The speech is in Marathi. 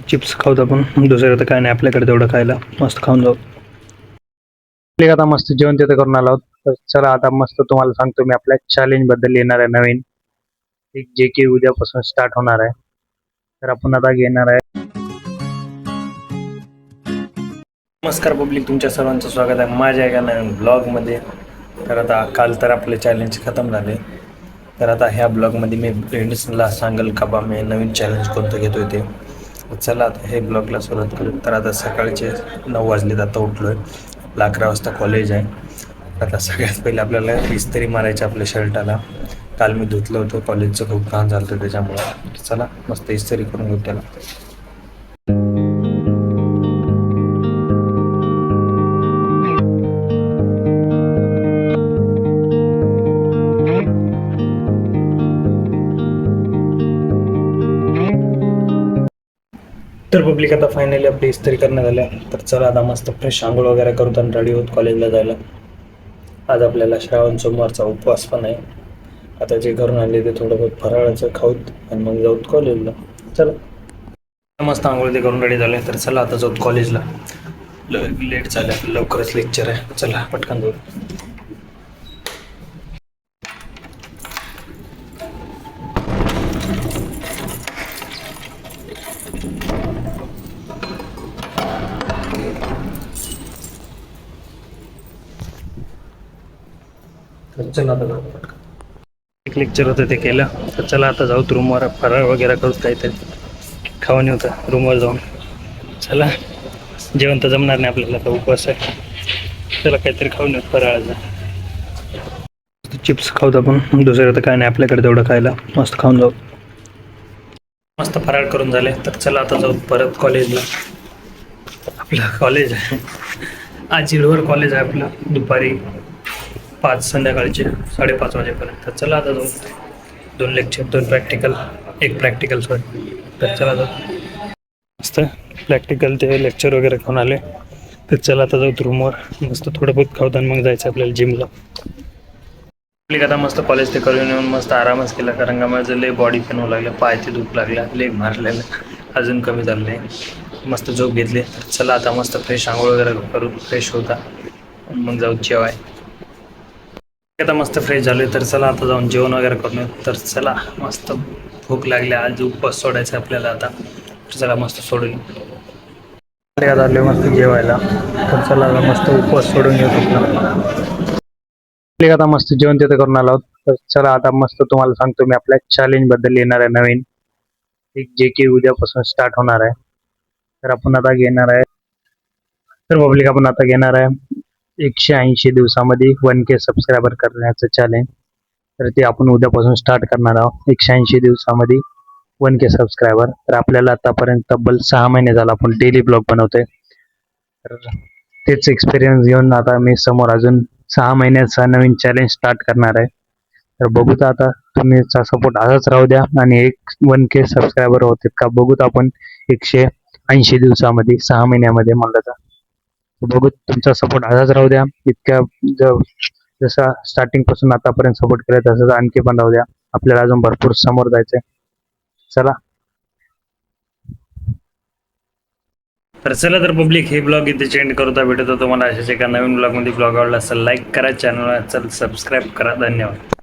चिप्स खाऊत आपण. दुसरं तर काय नाही आपल्याकडे तेवढं खायला. मस्त खाऊन जाऊ. आता मस्त जेवण तिथे करून आलो आहोत. तर चला आता मस्त तुम्हाला सांगतो मी आपल्या चॅलेंज बद्दल येणार आहे नवीन, जे की उद्यापासून स्टार्ट होणार आहे. तर आपण आता घेणार आहे. नमस्कार पब्लिक, तुमच्या सर्वांचं स्वागत आहे माझ्या एका नवीन ब्लॉगमध्ये. तर आता काल तर आपले चॅलेंज खतम झाले. तर आता ह्या ब्लॉगमध्ये मी फ्रेंड्सला सांगेल का बा मी नवीन चॅलेंज कोणतं घेतोय ते. चला आता हे ब्लॉगला सुरुवात करू. तर आता सकाळचे 9 वाजले, आता उठलो आहे. आपलं 11 वाजता कॉलेज आहे. आता सगळ्यात पहिले आपल्याला इस्त्री मारायची आपल्या शर्टाला. काल मी धुतलं होतं, कॉलेजचं खूप घाण झालं होतं त्याच्यामुळं. चला मस्त इस्त्री करून घेऊ त्याला. तर पब्लिक आता फायनली आपली इस्त्री करण्यात आल्या. तर चला आता मस्त फ्रेश आंघोळ वगैरे करतो आणि रेडी होत कॉलेजला जायला. आज आपल्याला श्रावण सोमवारचा उपवास पण आहे. आता जे घरून आणले ते थोडं बहुत फराळाचं खाऊत आणि मग जाऊत कॉलेजला. चला मस्त आंघोळ ते करून रेडी झाले. तर चला आता जाऊत कॉलेजला. लेट झालं, लवकरच लेक्चर आहे. चला पटकन जाऊ. चला आता जाऊ पटकन. एक लेक्चर होतं ते केलं. तर चला आता जाऊ रूमवर. फराळ वगैरे करूत, काहीतरी खाऊन येऊ रूमवर जाऊन. चला जेवण तर जमणार नाही आपल्याला, तर उपवास आहे. चला काहीतरी खाऊन येऊ फराळाचं. चिप्स खाऊत आपण. दुसरं तर काय नाही आपल्याकडे तेवढं खायला. मस्त खाऊन जाऊ. मस्त फराळ करून झाले. तर चला आता जाऊ परत कॉलेजला. आपलं कॉलेज आहे आज झिडवर कॉलेज आहे आपलं. दुपारी 5 संध्याकाळचे 5:30 वाजेपर्यंत. चला आता जाऊ. 2 लेक्चर, 2 प्रॅक्टिकल, 1 प्रॅक्टिकल सॉरी. तर चला जाऊ. मस्त प्रॅक्टिकल ते लेक्चर वगैरे खाऊन आले. तर चला आता जाऊ रूमवर. मस्त थोडं बहुत खाऊत आणि मग जायचं आपल्याला जिमला. आता मस्त कॉलेज ते करून येऊन मस्त आरामच केला, कारण का माझं लय बॉडी पेन होऊ लागलं, पाय ते दुख लागला, लेग मारलेलं अजून कमी झालं नाही. मस्त झोप घेतली. चला आता मस्त फ्रेश आंघोळ वगैरे करू, फ्रेश होता मग जाऊ जेवाय. आता मस्त फ्रेश झाले. तर चला आता जाऊन जेवण वगैरे करून येऊ. तर चला मस्त भूक लागली, आज उपवास सोडायचा आपल्याला आता. तर चला मस्त सोडून आले मस्त जेवायला. तर चला मस्त उपवास सोडून येऊ. आता मस्त जेवण तिथे करून आलो आहोत. तर चला आता मस्त तुम्हाला सांगतो मी आपल्या चॅलेंज बद्दल येणार आहे नवीन, जे की उद्यापासून स्टार्ट होणार आहे. तर आपण आता घेणार आहे. तर पब्लिक आपण आता घेणार आहे 180 दिवसामध्ये 1K सबस्क्रायबर करण्याचं चॅलेंज. तर ते आपण उद्यापासून स्टार्ट करणार आहोत. 180 दिवसामध्ये 1K सबस्क्रायबर. तर आपल्याला आतापर्यंत तब्बल 6 महिने झाला आपण डेली ब्लॉग बनवतोय. तर तेच एक्सपिरियन्स घेऊन आता मी समोर अजून 6 महिन्याचा नवीन चॅलेंज स्टार्ट करणार आहे. तर बघूत आता तुम्हीचा सपोर्ट असाच राहू द्या आणि 1K सबस्क्रायबर होते का बघूत आपण 180 दिवसामध्ये 6 महिन्यामध्ये म्हणलं तर. बघूत तुमचा सपोर्ट असाच राहू द्या. इतक्या जसा स्टार्टिंग पासून आतापर्यंत सपोर्ट केला तसंच आणखी पण राहू द्या. आपल्याला अजून भरपूर समोर जायचंय. चला तर पब्लिक हे ब्लॉग इथे चेंज करता भेटतो तुम्हाला अशाच एका नवीन ब्लॉगमध्ये. ब्लॉग आवडला असेल लाईक करा, चॅनलला सबस्क्राईब करा. धन्यवाद.